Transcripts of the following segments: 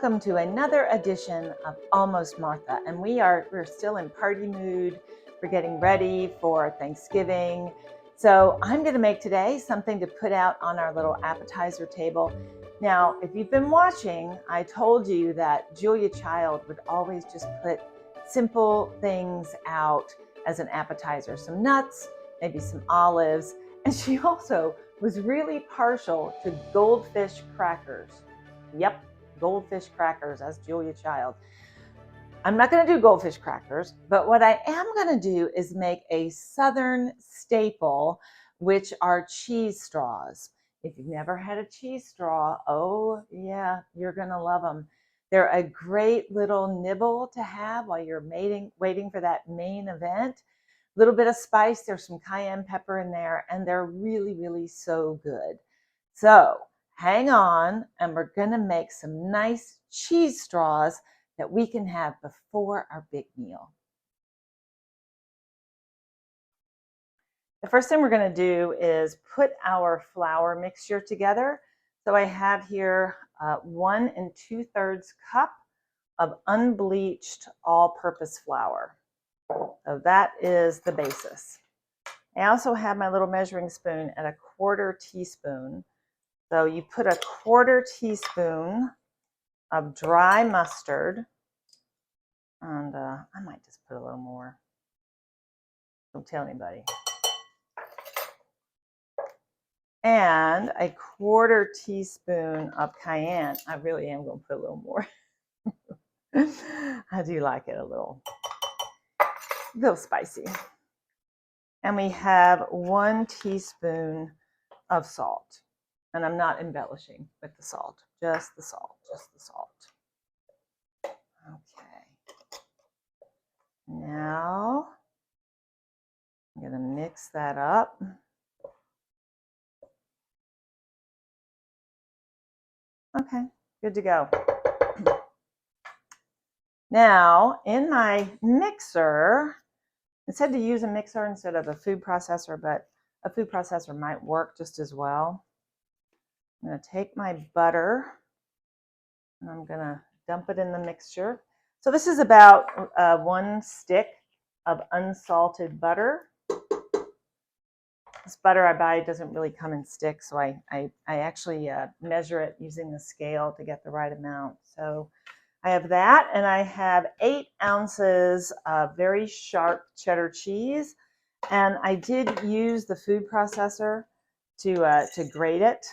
welcome to another edition of Almost Martha. And we're still in party mood. We're getting ready for Thanksgiving. So I'm going to make today something to put out on our little appetizer table. Now, if you've been watching, I told you that Julia Child would always just put simple things out as an appetizer, some nuts, maybe some olives. And she also was really partial to goldfish crackers. Yep, goldfish crackers as Julia Child. I'm not going to do goldfish crackers, but what I am going to do is make a Southern staple, which are cheese straws. If you've never had a cheese straw, oh yeah, you're going to love them. They're a great little nibble to have while you're waiting for that main event. A little bit of spice, there's some cayenne pepper in there, and they're really, really so good. So hang on, and we're going to make some nice cheese straws that we can have before our big meal. The first thing we're going to do is put our flour mixture together. So I have here 1 2/3 cup of unbleached all-purpose flour. So that is the basis. I also have my little measuring spoon at 1/4 teaspoon. So you put 1/4 teaspoon of dry mustard, and I might just put a little more. Don't tell anybody. And 1/4 teaspoon of cayenne. I really am going to put a little more. I do like it a little spicy. And we have 1 teaspoon of salt. And I'm not embellishing with the salt, just the salt, Okay. Now, I'm going to mix that up. Okay, good to go. Now, in my mixer, it said to use a mixer instead of a food processor, but a food processor might work just as well. I'm going to take my butter and I'm going to dump it in the mixture. So this is about 1 stick of unsalted butter. This butter I buy doesn't really come in sticks, so I actually measure it using the scale to get the right amount. So I have that, and I have 8 ounces of very sharp cheddar cheese, and I did use the food processor to grate it.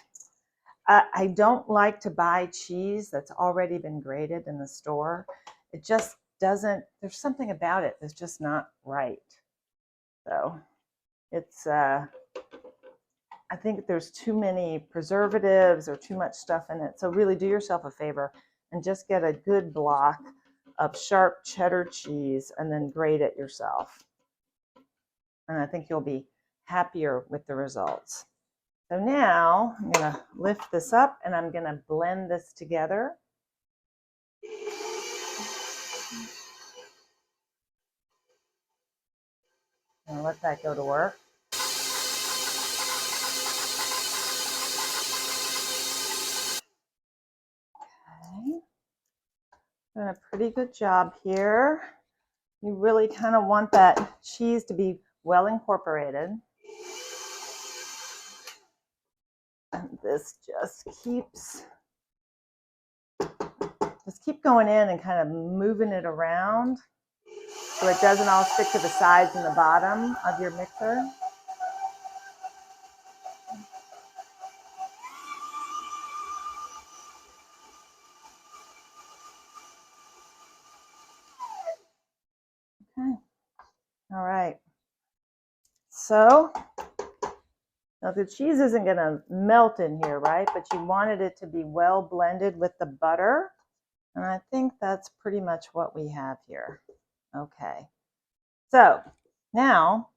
I don't like to buy cheese that's already been grated in the store. It just doesn't, there's something about it that's just not right. So it's, I think there's too many preservatives or too much stuff in it. So really do yourself a favor and just get a good block of sharp cheddar cheese and then grate it yourself. And I think you'll be happier with the results. So now I'm going to lift this up and I'm going to blend this together. And let that go to work. Okay. Doing a pretty good job here. You really kind of want that cheese to be well incorporated. And this just keep going in and kind of moving it around so it doesn't all stick to the sides and the bottom of your mixer. Okay. All right. So now the cheese isn't going to melt in here, right? But you wanted it to be well blended with the butter. And I think that's pretty much what we have here. Okay. So now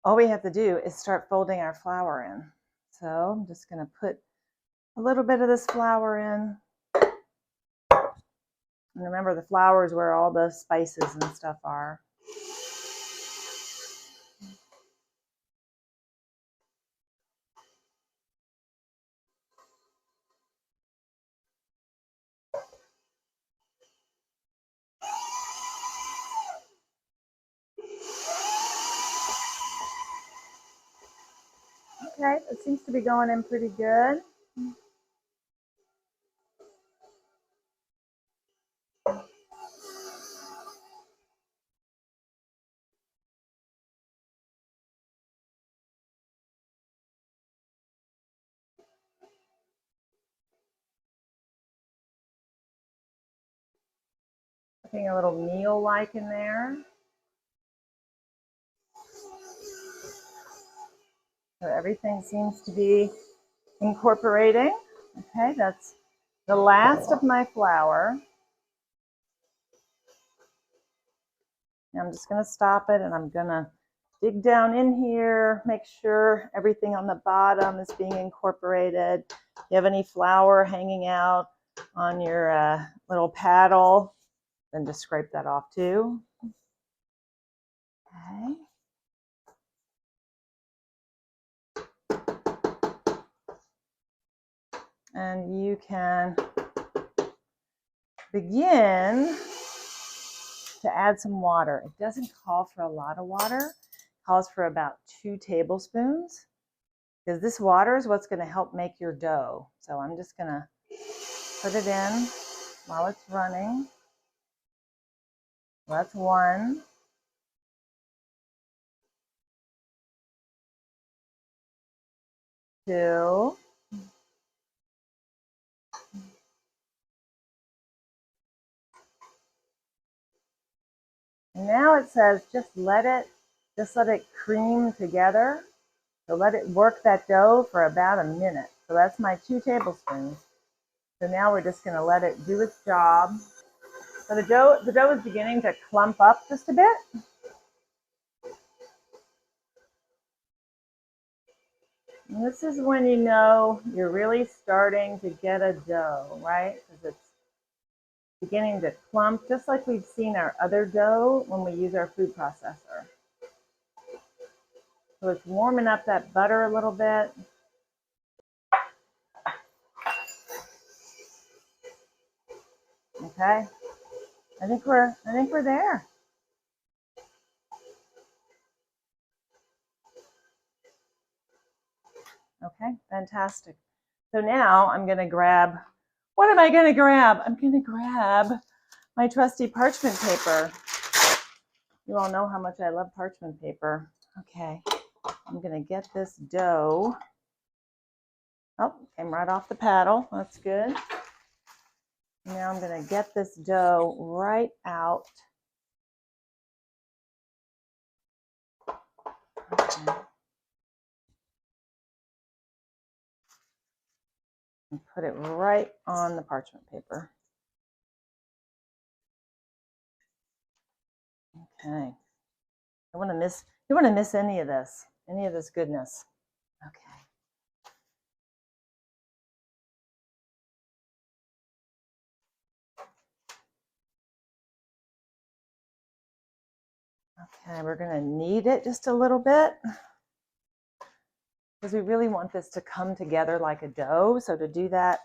all we have to do is start folding our flour in. So I'm just going to put a little bit of this flour in. And remember, the flour is where all the spices and stuff are. Okay, it seems to be going in pretty good. Looking a little meal-like in there. So everything seems to be incorporating. Okay, that's the last of my flour. Now I'm just going to stop it and I'm going to dig down in here, make sure everything on the bottom is being incorporated. If you have any flour hanging out on your little paddle, then just scrape that off too. Okay. And you can begin to add some water. It doesn't call for a lot of water. It calls for about 2 tablespoons because this water is what's going to help make your dough. So I'm just going to put it in while it's running. That's 1. 2. And now it says just let it cream together. So let it work that dough for about a minute. So that's my 2 tablespoons. So now we're just going to let it do its job. So the dough is beginning to clump up just a bit. And this is when you know you're really starting to get a dough, right? Because it's beginning to clump, just like we've seen our other dough when we use our food processor. So it's warming up that butter a little bit. Okay, I think we're there. Okay, fantastic. So now I'm going to grab, what am I going to grab? I'm going to grab my trusty parchment paper. You all know how much I love parchment paper. Okay, I'm going to get this dough. Oh, came right off the paddle. That's good. Now I'm going to get this dough right out. Okay. And put it right on the parchment paper. Okay. You don't want to miss any of this goodness. Okay. Okay, we're going to knead it just a little bit because we really want this to come together like a dough. So to do that,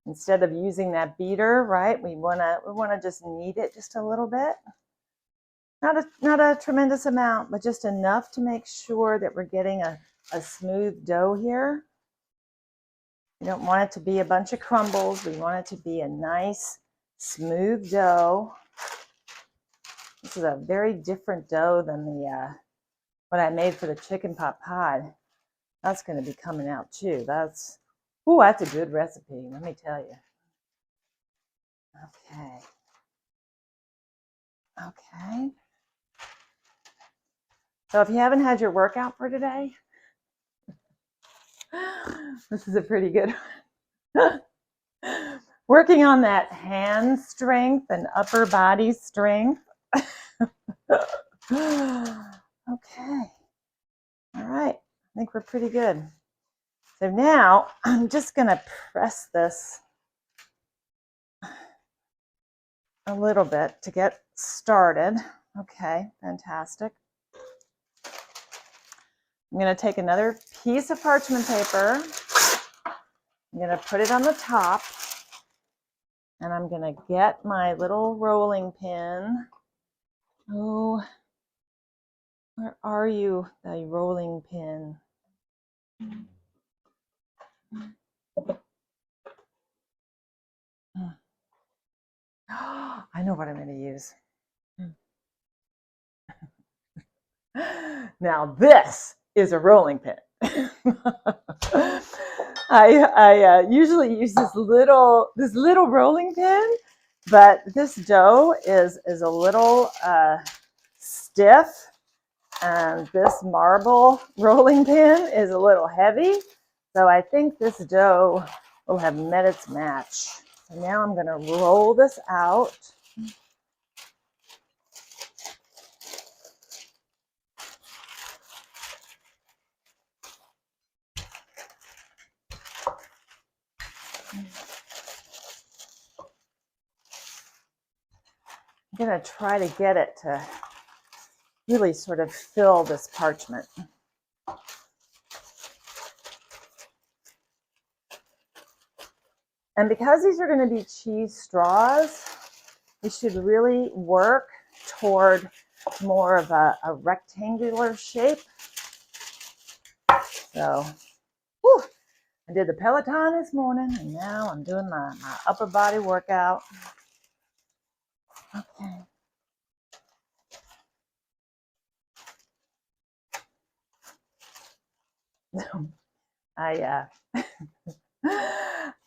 instead of using that beater, right, we want to just knead it just a little bit. Not a tremendous amount, but just enough to make sure that we're getting a smooth dough here. We don't want it to be a bunch of crumbles. We want it to be a nice, smooth dough. This is a very different dough than the what I made for the chicken pot pie. That's going to be coming out too. That's a good recipe, let me tell you. Okay. Okay. So if you haven't had your workout for today, this is a pretty good one. Working on that hand strength and upper body strength. Okay. All right. I think we're pretty good. So now I'm just going to press this a little bit to get started. Okay, fantastic. I'm going to take another piece of parchment paper. I'm going to put it on the top. And I'm going to get my little rolling pin. Oh, where are you, the rolling pin? I know what I'm going to use. Now this is a rolling pin. I usually use this little rolling pin, but this dough is a little stiff, and this marble rolling pin is a little heavy. So I think this dough will have met its match. So now I'm going to roll this out. I'm going to try to get it to really sort of fill this parchment. And because these are going to be cheese straws, we should really work toward more of a rectangular shape. So, whew, I did the Peloton this morning, and now I'm doing my upper body workout. Okay.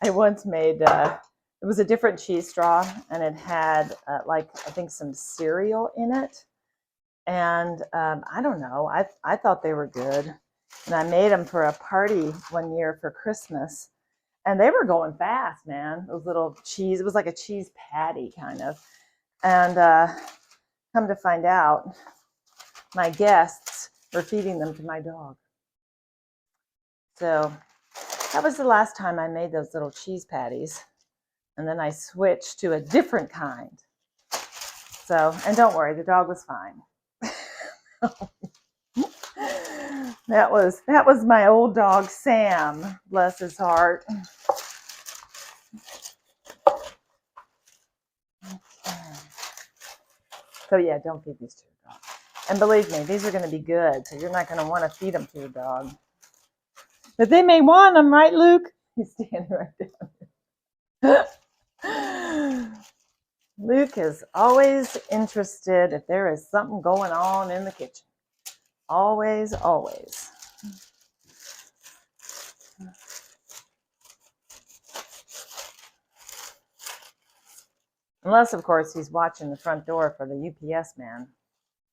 I once made it was a different cheese straw, and it had like I think some cereal in it, and I don't know, I thought they were good, and I made them for a party one year for Christmas, and they were going fast, man. Those little cheese, it was like a cheese patty kind of, and come to find out, my guests were feeding them to my dog. So that was the last time I made those little cheese patties. And then I switched to a different kind. So, and don't worry, the dog was fine. That was my old dog, Sam, bless his heart. So yeah, don't feed these to your dog. And believe me, these are going to be good, so you're not going to want to feed them to your dog. But they may want them, right, Luke? He's standing right there. Luke is always interested if there is something going on in the kitchen. Always, always. Unless, of course, he's watching the front door for the UPS man,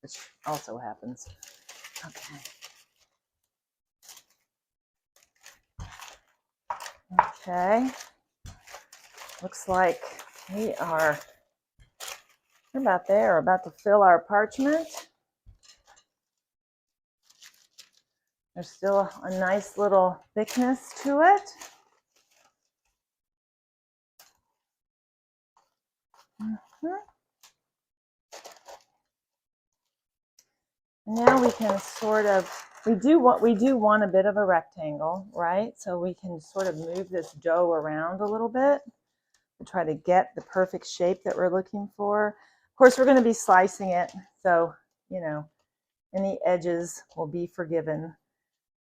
which also happens. Okay. Okay. Looks like we're about there, about to fill our parchment. There's still a nice little thickness to it. Now we can sort of, we do want a bit of a rectangle, right? So we can sort of move this dough around a little bit to try to get the perfect shape that we're looking for. Of course, we're going to be slicing it, so, you know, any edges will be forgiven.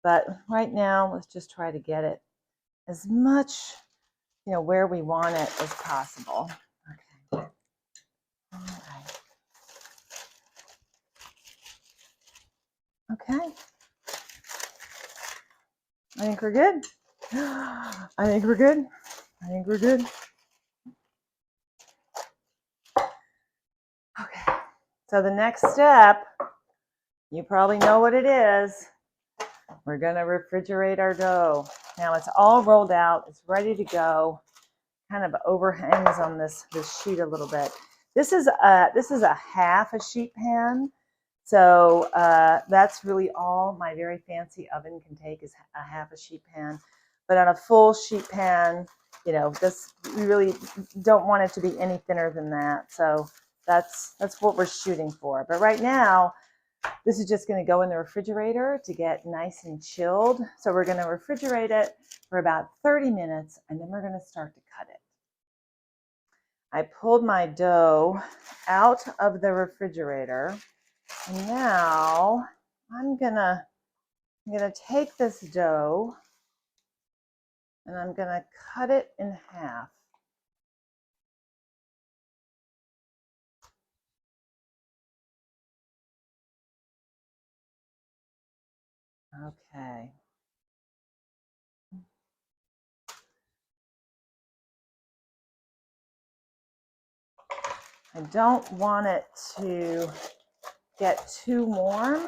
But right now, let's just try to get it as much, you know, where we want it as possible. Okay. All right. Okay. I think we're good. I think we're good. I think we're good. Okay. So the next step, you probably know what it is. We're going to refrigerate our dough. Now it's all rolled out. It's ready to go. Kind of overhangs on this sheet a little bit. This is a half a sheet pan. So that's really all my very fancy oven can take is a half a sheet pan. But on a full sheet pan, you know, we really don't want it to be any thinner than that. So that's what we're shooting for. But right now, this is just going to go in the refrigerator to get nice and chilled. So we're going to refrigerate it for about 30 minutes, and then we're going to start to cut it. I pulled my dough out of the refrigerator, and now I'm going to I'm going to take this dough and I'm going to cut it in half. Okay. I don't want it to get too warm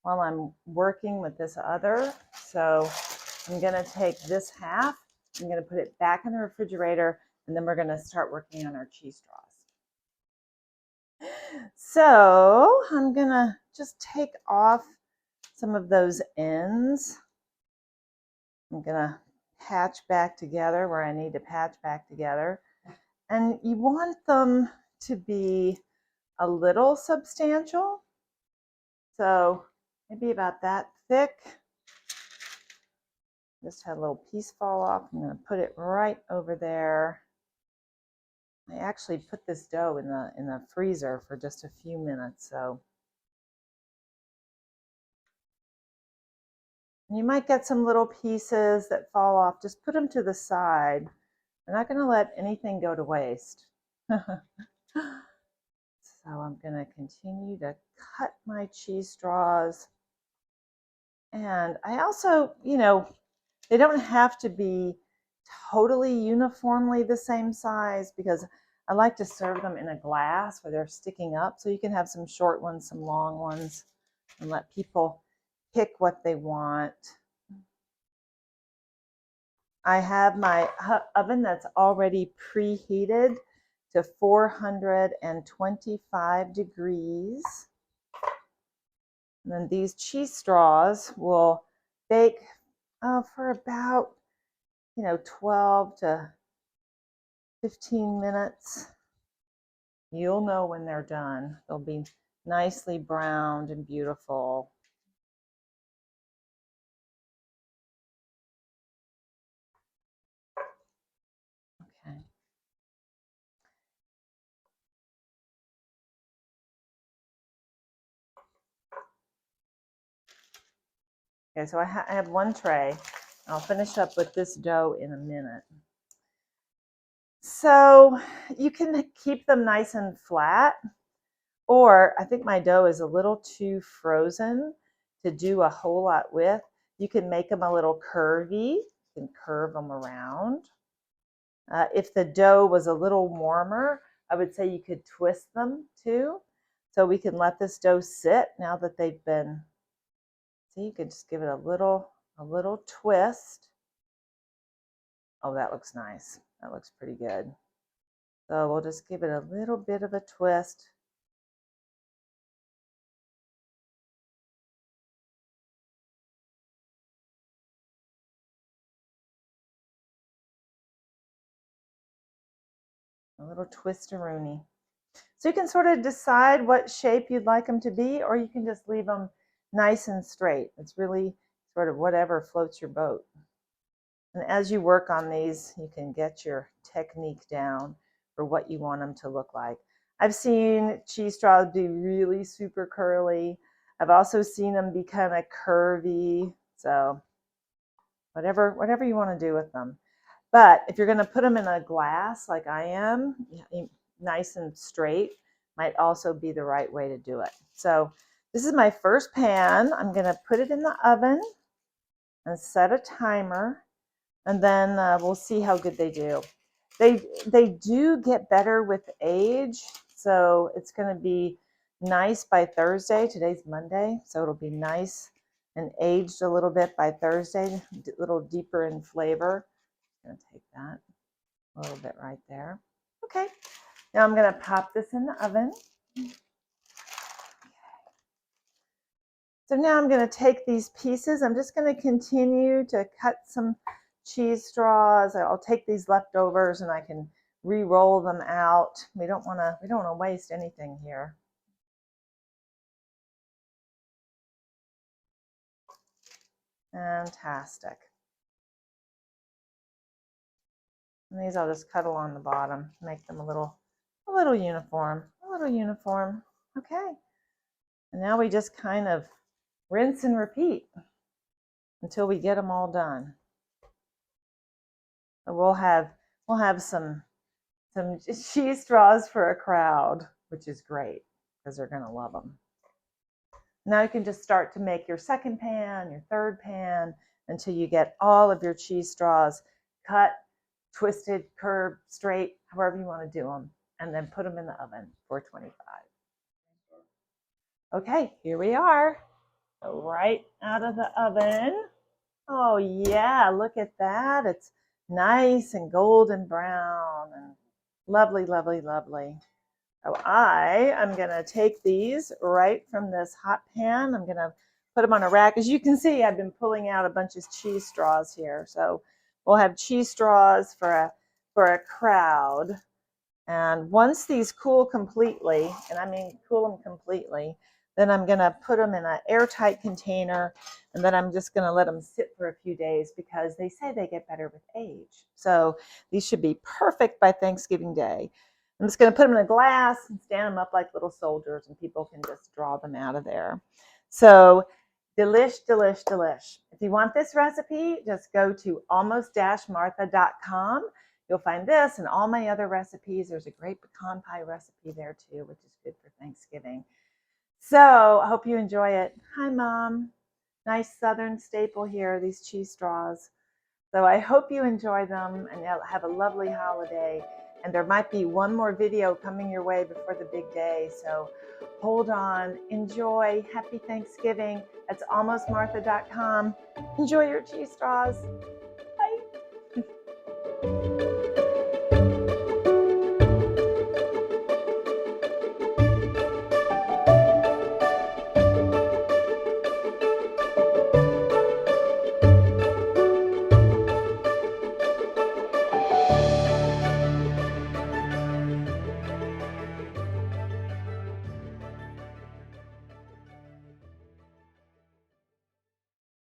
while I'm working with this other. So I'm going to take this half, I'm going to put it back in the refrigerator, and then we're going to start working on our cheese straws. So I'm going to just take off some of those ends. I'm going to patch back together where I need to patch back together. And you want them to be a little substantial. So maybe about that thick. Just had a little piece fall off. I'm going to put it right over there. I actually put this dough in the freezer for just a few minutes, so you might get some little pieces that fall off. Just put them to the side. We're not going to let anything go to waste. So I'm going to continue to cut my cheese straws. And I also, they don't have to be totally uniformly the same size because I like to serve them in a glass where they're sticking up. So you can have some short ones, some long ones, and let people pick what they want. I have my oven that's already preheated to 425 degrees. And then these cheese straws will bake for about 12 to 15 minutes. You'll know when they're done. They'll be nicely browned and beautiful. Okay. Okay, so I have one tray. I'll finish up with this dough in a minute. So you can keep them nice and flat, or I think my dough is a little too frozen to do a whole lot with. You can make them a little curvy. You can curve them around. If the dough was a little warmer, I would say you could twist them too. So we can let this dough sit now that they've been, see, you could just give it a little twist. Oh, that looks nice. That looks pretty good. So we'll just give it a little bit of a twist. A little twist-a-rooney. So you can sort of decide what shape you'd like them to be, or you can just leave them nice and straight. It's really sort of whatever floats your boat. And as you work on these, you can get your technique down for what you want them to look like. I've seen cheese straws be really super curly. I've also seen them be kind of curvy. So whatever you want to do with them. But if you're going to put them in a glass like I am, nice and straight, might also be the right way to do it. So this is my first pan. I'm going to put it in the oven and set a timer. And then we'll see how good they do. They do get better with age, so it's going to be nice by Thursday. Today's Monday, so it'll be nice and aged a little bit by Thursday, a little deeper in flavor. I'm going to take that a little bit right there. Okay, now I'm going to pop this in the oven. So now I'm going to take these pieces. I'm just going to continue to cut some cheese straws. I'll take these leftovers and I can re-roll them out. We don't want to waste anything here. Fantastic. And these I'll just cut along the bottom, make them a little uniform, Okay. And now we just kind of rinse and repeat until we get them all done. And we'll have some cheese straws for a crowd, which is great because they're going to love them. Now you can just start to make your second pan, your third pan, until you get all of your cheese straws cut, twisted, curved, straight, however you want to do them, and then put them in the oven for 25. Okay, here we are, right out of the oven. Oh yeah, look at that. It's nice and golden brown and lovely, lovely, lovely. So I am going to take these right from this hot pan. I'm going to put them on a rack. As you can see, I've been pulling out a bunch of cheese straws here. So we'll have cheese straws for a crowd. And once these cool completely, and I mean cool them completely, then I'm going to put them in an airtight container, and then I'm just going to let them sit for a few days because they say they get better with age. So these should be perfect by Thanksgiving Day. I'm just going to put them in a glass and stand them up like little soldiers, and people can just draw them out of there. So delish, delish, delish. If you want this recipe, just go to almost-martha.com. You'll find this and all my other recipes. There's a great pecan pie recipe there too, which is good for Thanksgiving. So I hope you enjoy it. Hi, Mom. Nice Southern staple here, these cheese straws. So I hope you enjoy them and you'll have a lovely holiday. And there might be one more video coming your way before the big day. So hold on, enjoy, happy Thanksgiving. That's almostmartha.com. Enjoy your cheese straws.